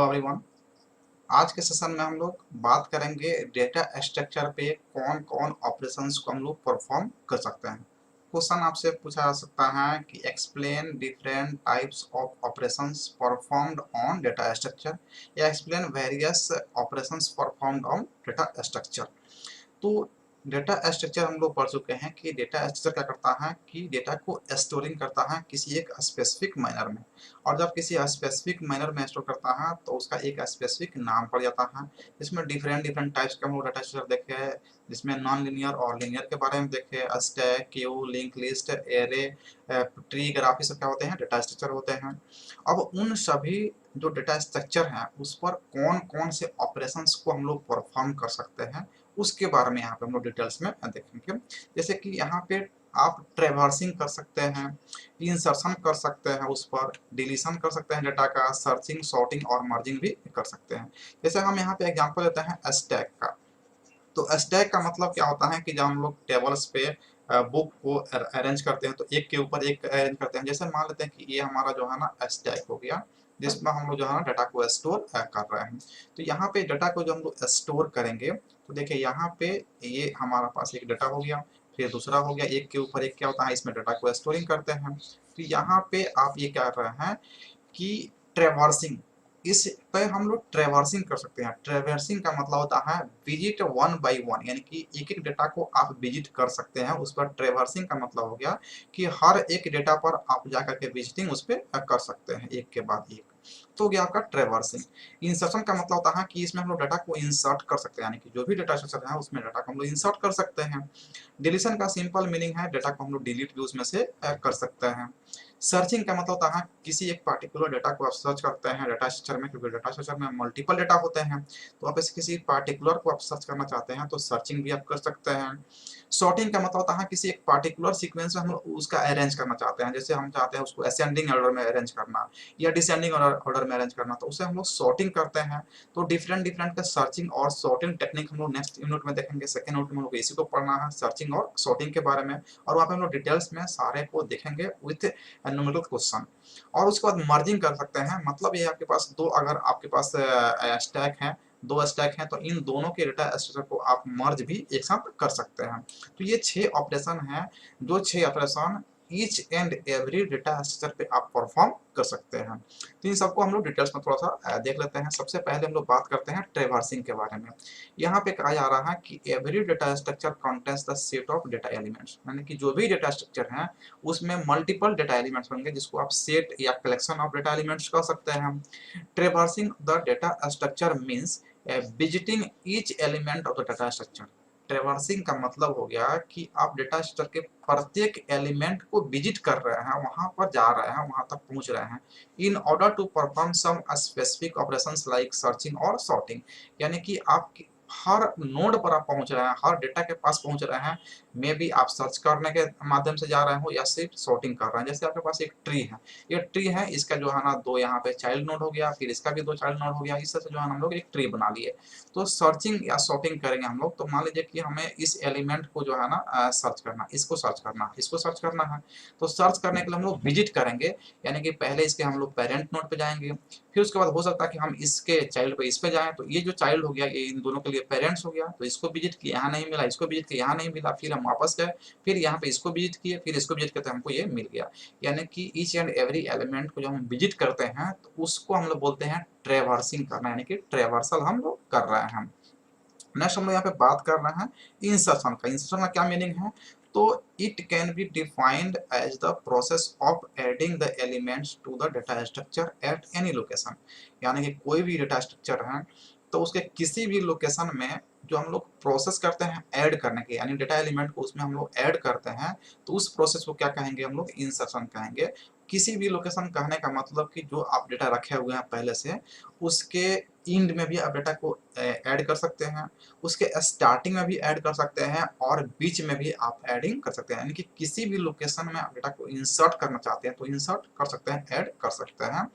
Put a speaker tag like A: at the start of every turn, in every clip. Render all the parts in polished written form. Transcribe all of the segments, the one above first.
A: Hello everyone. आज के session में हम लोग बात करेंगे डेटा स्ट्रक्चर पे कौन कौन ऑपरेशंस को हम लोग परफॉर्म कर सकते हैं। क्वेश्चन आपसे पूछा जा सकता है कि explain different types of operations performed on data structure या explain various operations performed on data structure. तो डेटा स्ट्रक्चर हम लोग पढ़ चुके हैं कि डेटा स्ट्रक्चर क्या करता है कि डेटा को स्टोरिंग करता है किसी एक स्पेसिफिक मैनर में, और जब किसी स्पेसिफिक मैनर में स्टोर करता है तो उसका एक स्पेसिफिक नाम पड़ जाता है। इसमें डिफरेंट डिफरेंट टाइप्स के हम लोग डेटा स्ट्रक्चर देखे हैं, जिसमें नॉन लिनियर और लिनियर के बारे में देखे, stack, Q, link list, array, tree, graph, ये सब क्या होते हैं, डेटा स्ट्रक्चर होते हैं। अब उन सभी जो डेटा स्ट्रक्चर हैं उस पर कौन कौन से ऑपरेशंस को हम लोग परफॉर्म कर सकते हैं उसके बारे में यहाँ पे हम लोग डिटेल्स में देखेंगे। जैसे कि यहाँ पे आप ट्रेवर्सिंग कर सकते हैं, इंसर्शन कर सकते हैं, उस पर डिलीशन कर सकते हैं डेटा का, सर्चिंग, सॉर्टिंग और मर्जिंग भी कर सकते हैं। जैसे हम यहाँ पे एग्जांपल लेते हैं स्टैक का। तो स्टैक का मतलब क्या होता है कि जब हम लोग टेबल्स पे बुक को अरेंज करते हैं तो एक के ऊपर एक अरेंज करते हैं। जैसे मान लेते हैं कि ये हमारा जो है ना स्टैक हो गया, जिसमें हम लोग जो है ना डाटा को स्टोर कर रहे हैं। तो यहाँ पे डाटा को जो हम लोग स्टोर करेंगे तो देखिए यहाँ पे ये हमारा पास एक डाटा हो गया, फिर दूसरा हो गया, एक के ऊपर एक क्या होता है, इसमें डाटा को स्टोरिंग करते हैं। तो यहाँ पे आप ये क्या कर रहे हैं कि ट्रेवर्सिंग, इस पे हम लोग ट्रेवर्सिंग कर सकते हैं। ट्रेवर्सिंग का मतलब होता है विजिट वन बाय वन, यानी कि एक एक डेटा को आप विजिट कर सकते हैं उस पर। ट्रेवर्सिंग का मतलब हो गया कि हर एक डेटा पर आप जाकर के विजिटिंग उस पर कर सकते हैं एक के बाद एक। तो गया आपका ट्रेवर्सिंग। इंसर्शन का मतलब होता है कि इसमें हम लोग डाटा को इंसर्ट कर सकते हैं, यानी कि जो भी डेटा स्ट्रक्चर है उसमें डाटा को हम लोग इंसर्ट कर सकते हैं। डिलीशन का सिंपल मीनिंग है डेटा को हम लोग डिलीट भी उसमें से कर सकते हैं। सर्चिंग का मतलब होता है किसी एक पार्टिकुलर डेटा को आप सर्च करते हैं डेटा स्ट्रक्चर में, क्योंकि डेटा स्ट्रक्चर में मल्टीपल डेटा होते हैं। तो आप ऐसे किसी पार्टिकुलर को आप सर्च करना चाहते हैं तो सर्चिंग भी आप कर सकते हैं। सॉर्टिंग का मतलब होता है किसी एक पार्टिकुलर सीक्वेंस में हम उसका अरेंज करना चाहते हैं। जैसे हम चाहते हैं उसको असेंडिंग ऑर्डर में अरेंज करना या डिसेंडिंग ऑर्डर में अरेंज करना, तो उसे हम लोग सॉर्टिंग करते हैं। तो डिफरेंट डिफरेंट का सर्चिंग और सॉर्टिंग टेक्निक हम लोग नेक्स्ट यूनिट में देखेंगे। सेकंड यूनिट में हम लोग इसी को पढ़ना है, सर्चिंग और सॉर्टिंग के बारे में, और वहाँ पे हम लोग डिटेल्स में सारे को देखेंगे विथ न्यूमेरिकल क्वेश्चन। और उसके बाद मर्जिंग कर सकते हैं, मतलब ये आपके पास दो, अगर आपके पास स्टैक है, दो स्टैक हैं, तो इन दोनों के डेटा स्ट्रक्चर को आप मर्ज भी एक साथ कर सकते हैं। तो ये 6 ऑपरेशन हैं, जो 6 operation each and every data structure पे आप परफॉर्म कर सकते हैं। तो इन सबको हम लोग डिटेल्स में थोड़ा सा देख लेते हैं। सबसे पहले हम लोग बात करते हैं ट्रेवर्सिंग के बारे में। यहाँ पे कहा जा रहा है कि every data structure contains the set of data elements, यानी कि जो भी डेटा स्ट्रक्चर है उसमें मल्टीपल डेटा एलिमेंट्स होंगे, जिसको आप सेट या कलेक्शन ऑफ डेटा एलिमेंट्स कह सकते हैं। Traversing the data structure means visiting each element of the data structure. Traversing का मतलब हो गया कि आप डेटा स्ट्रक्चर के प्रत्येक एलिमेंट को विजिट कर रहे हैं, वहां पर जा रहे हैं, वहां तक पहुंच रहे हैं, in order to perform some specific operations like searching और सॉर्टिंग। यानी कि आप हर नोड पर आप पहुंच रहे हैं, हर डेटा के पास पहुंच रहे हैं। मे बी आप सर्च करने के माध्यम से जा रहे हो या सिर्फ सॉर्टिंग कर रहे हैं। जैसे आपके पास एक ट्री है, ये ट्री है, इसका जो है ना दो यहाँ पे चाइल्ड नोड हो गया, फिर इसका भी दो चाइल्ड नोड हो गया, इस तरह से जो है हम लोग एक ट्री बना लिए। तो सर्चिंग या सॉर्टिंग करेंगे हम लोग, तो मान लीजिए कि हमें इस एलिमेंट को जो है ना सर्च करना, इसको सर्च करना, इसको सर्च करना है। तो सर्च करने के लिए हम लोग विजिट करेंगे, यानी कि पहले इसके हम लोग पेरेंट नोड पे जाएंगे, फिर उसके बाद हो सकता है कि हम इसके चाइल्ड पे इस पे जाएं। तो ये जो चाइल्ड हो गया ये इन दोनों के लिए पेरेंट्स हो गया, तो इसको विजिट किया, यहाँ नहीं मिला, इसको विजिट किया, यहाँ नहीं मिला, फिर हम वापस गए, फिर यहाँ पे इसको विजिट किए, फिर इसको विजिट करते हमको ये मिल गया। यानी कि ईच एंड एवरी एलिमेंट को जब हम विजिट करते हैं तो उसको हम लोग बोलते हैं ट्रेवर्सिंग करना, यानी कि ट्रेवर्सल हम लोग कर रहे हैं। नेक्स्ट हम लोग यहाँ पे बात कर रहे हैं इंसर्शन का। इंसर्शन का क्या मीनिंग है? तो it can be defined as the process of adding the elements to the data structure at any location. यानी कि कोई भी डेटा स्ट्रक्चर है तो उसके किसी भी लोकेशन में जो हम लोग प्रोसेस करते हैं ऐड करने के, यानी डेटा एलिमेंट को उसमें हम लोग ऐड करते हैं, तो उस प्रोसेस को क्या कहेंगे हम लोग? इंसर्शन कहेंगे। किसी भी लोकेशन कहने का मतलब कि जो आप डेटा रखे हुए हैं पहले से, उसके इंड में भी आप डेटा को ऐड कर सकते हैं, उसके स्टार्टिंग में भी ऐड कर सकते हैं और बीच में भी आप ऐडिंग कर सकते हैं, यानी कि किसी भी लोकेशन में आप डेटा को इंसर्ट करना चाहते हैं तो इंसर्ट कर सकते हैं, ऐड कर सकते हैं।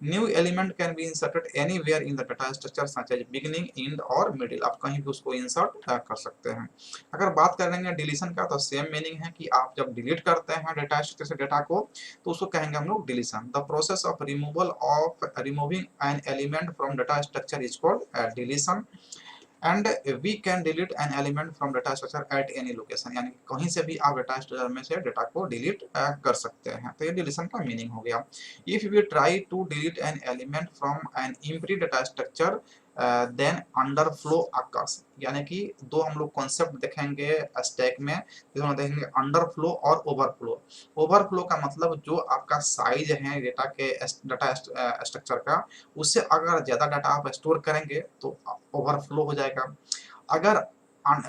A: New element can be inserted anywhere in the data structure such as beginning, end और मिडिल, आप कहीं भी उसको इंसर्ट कर सकते हैं। अगर बात करेंगे डिलीशन का तो सेम मीनिंग है कि आप जब डिलीट करते हैं डेटा स्ट्रक्चर से डेटा को तो उसको कहेंगे हम लोग deletion. The process of removing an element from data structure is called deletion, and we can delete an element from data structure at any location, यानी कहीं से भी आप डाटा स्ट्रक्चर में से डाटा को डिलीट कर सकते हैं। तो ये डिलीशन का मीनिंग हो गया। If we try to delete an element from an empty data structure then underflow occurs, यानी कि दो हम लोग कॉन्सेप्ट देखेंगे स्टैक में, जिसमें देखेंगे अंडरफ्लो और ओवरफ्लो। ओवरफ्लो का मतलब जो आपका साइज है डेटा के डाटा स्ट्रक्चर का, उससे अगर ज़्यादा डाटा आप स्टोर करेंगे तो ओवरफ्लो हो जाएगा। अगर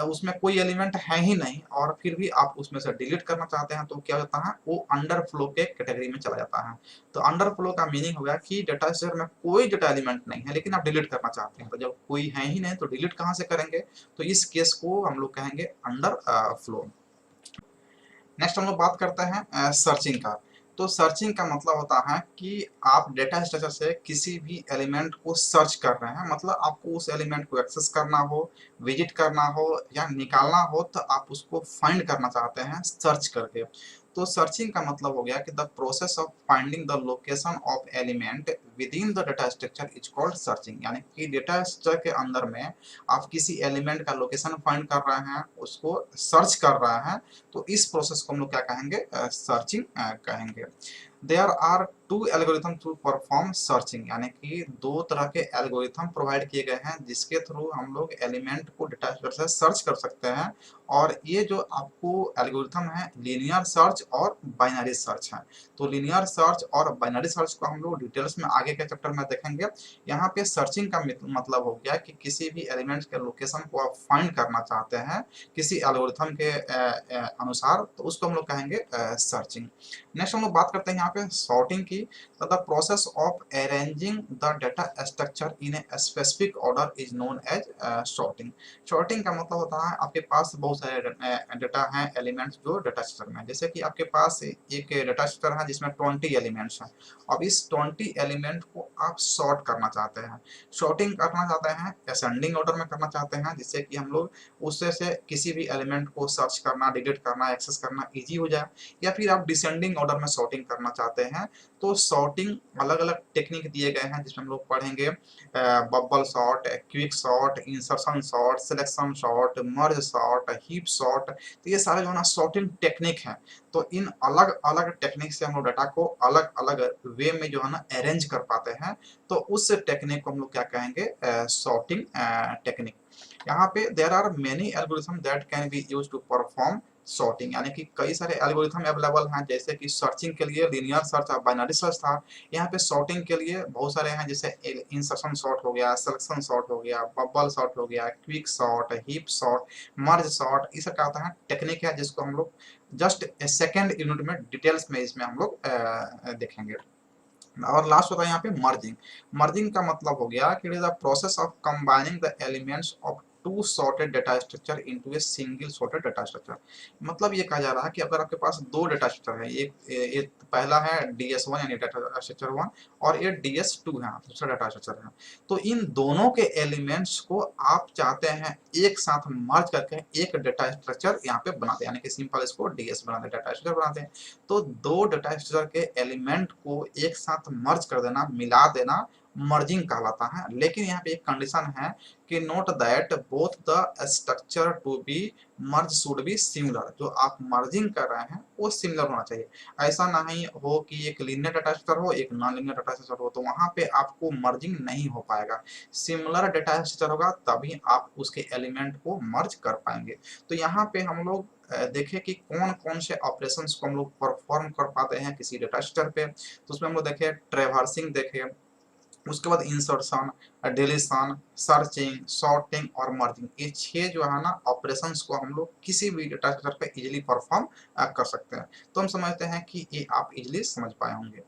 A: उसमें कोई एलिमेंट है ही नहीं और फिर भी आप उसमें से डिलीट करना चाहते हैं तो क्या होता है, वो अंडरफ्लो के कैटेगरी में चला जाता है। तो अंडरफ्लो का मीनिंग हो गया कि डाटा स्ट्रक्चर में कोई डाटा एलिमेंट नहीं है लेकिन आप डिलीट करना चाहते हैं, तो जब कोई है ही नहीं तो डिलीट कहाँ से करेंगे, तो इस केस को हम लोग कहेंगे अंडर फ्लो। नेक्स्ट हम लोग बात करते हैं सर्चिंग का। तो सर्चिंग का मतलब होता है कि आप डेटा स्ट्रक्चर से किसी भी एलिमेंट को सर्च कर रहे हैं, मतलब आपको उस एलिमेंट को एक्सेस करना हो, विजिट करना हो या निकालना हो तो आप उसको फाइंड करना चाहते हैं सर्च करके। तो सर्चिंग का मतलब हो गया कि the process of finding the location of element with in the data structure is called searching, यानी कि डेटा स्ट्रक्चर के अंदर में आप किसी एलिमेंट का लोकेशन फाइंड कर रहे हैं, उसको सर्च कर रहे हैं, तो इस प्रोसेस को हम लोग क्या कहेंगे, सर्चिंग कहेंगे। There are two algorithm to perform searching, यानी कि दो तरह के एल्गोरिथम प्रोवाइड किए गए हैं जिसके थ्रू हम लोग एलिमेंट को डेटा स्ट्रक्चर से सर्च कर सकते हैं। और ये जो आपको एल्गोरिथम है लीनियर सर्च और बाइनरी सर्च है। तो लीनियर सर्च और बाइनरी सर्च को हम लोग डिटेल्स में आगे के चैप्टर में देखेंगे। यहाँ पे सर्चिंग का मतलब हो गया कि किसी भी एलिमेंट के लोकेशन को आप फाइंड करना चाहते हैं किसी एल्गोरिथम के अनुसार, तो उसको हम लोग कहेंगे सर्चिंग। नेक्स्ट हम लोग बात करते हैं यहाँ पे सॉर्टिंग की। The process of arranging the data structure in a specific order is known as sorting. Sorting का मतलब होता है आपके पास बहुत सारे डाटा हैं, एलिमेंट्स जो डाटा स्ट्रक्चर में, जैसे कि आपके पास एक डाटा स्ट्रक्चर है जिसमें 20 एलिमेंट्स हैं। अब इस 20 एलिमेंट को आप सॉर्ट करना चाहते हैं। सॉर्टिंग करना चाहते हैं असेंडिंग ऑर्डर में करना चाहते हैं, जिससे कि हम लोग उससे से किसी भी एलिमेंट को सर्च करना, डिलीट करना, एक्सेस करना इजी हो जाए। या फिर आप डिसेंडिंग ऑर्डर में सॉर्टिंग करना चाहते हैं। तो सॉर्टिंग अलग अलग टेक्निक दिए गए हैं जिसमें हम लोग पढ़ेंगे bubble sort, quick sort, insertion sort, selection sort, merge sort, heap sort. तो ये सारे जो है ना सॉर्टिंग टेक्निक हैं। तो इन अलग अलग टेक्निक से हम लोग डाटा को अलग अलग वे में जो है ना अरेंज कर पाते हैं। तो उस टेक्निक को हम लोग क्या कहेंगे, सॉर्टिंग टेक्निक। यहाँ पे there are many algorithm that can be used to perform sorting, यानी कि कई सारे एल्गोरिथम अवेलेबल हैं, जैसे कि सर्चिंग के लिए लीनियर सर्च और बाइनरी सर्च था। यहाँ पे सॉर्टिंग के लिए बहुत सारे हैं, जैसे इंसर्शन सॉर्ट हो गया, सिलेक्शन सॉर्ट हो गया, बबल सॉर्ट हो गया, quick sort, heap sort, merge sort. ये सब क्या होता है, टेक्निक है जिसको हम लोग जस्ट सेकेंड यूनिट में डिटेल्स में इसमें हम लोग देखेंगे। और लास्ट होता है यहाँ पे मर्जिंग। मर्जिंग का मतलब हो गया कि it is the process of combining the elements of two sorted data structure into a single sorted data structure. मतलब ये कहा जा रहा है कि अगर आपके पास दो डाटा स्ट्रक्चर है, एक पहला है DS1 यानी डाटा स्ट्रक्चर 1 और ये DS2 है दूसरा डाटा स्ट्रक्चर है। तो इन दोनों के एलिमेंट्स को आप चाहते हैं एक साथ मर्ज करके एक डाटा स्ट्रक्चर यहाँ पे बनाते हैं, यानी कि सिंपल इसको DS बनाते हैं, डाटा स्ट्रक्चर बनाते हैं। तो दो डाटा स्ट्रक्चर के एलिमेंट को एक साथ मर्ज कर देना, मिला देना, मर्जिंग कहलाता है। लेकिन यहाँ पे एक कंडीशन है कि note that both the structure to be merge should be similar. जो आप मर्जिंग कर रहे हैं वो सिमिलर होना चाहिए। ऐसा नहीं हो कि एक लीनियर डाटा स्ट्रक्चर हो, एक नॉन लीनियर डाटा स्ट्रक्चर हो, तो वहां पे आपको मर्जिंग नहीं हो पाएगा। सिमिलर डाटा स्ट्रक्चर होगा तभी आप उसके एलिमेंट को मर्ज कर पाएंगे। तो यहाँ पे हम लोग देखें कि कौन कौन से ऑपरेशंस को हम लोग परफॉर्म कर पाते हैं किसी डाटा स्ट्रक्चर पे। तो उसमें हम लोग देखें ट्रैवर्सिंग, देखें उसके बाद इंसर्शन, डिलीशन, सर्चिंग, सॉर्टिंग और मर्जिंग। ये 6 जो है ना ऑपरेशंस को हम लोग किसी भी डाटा स्ट्रक्चर पे इजीली परफॉर्म कर सकते हैं। तो हम समझते हैं कि ये आप इजीली समझ पाए होंगे।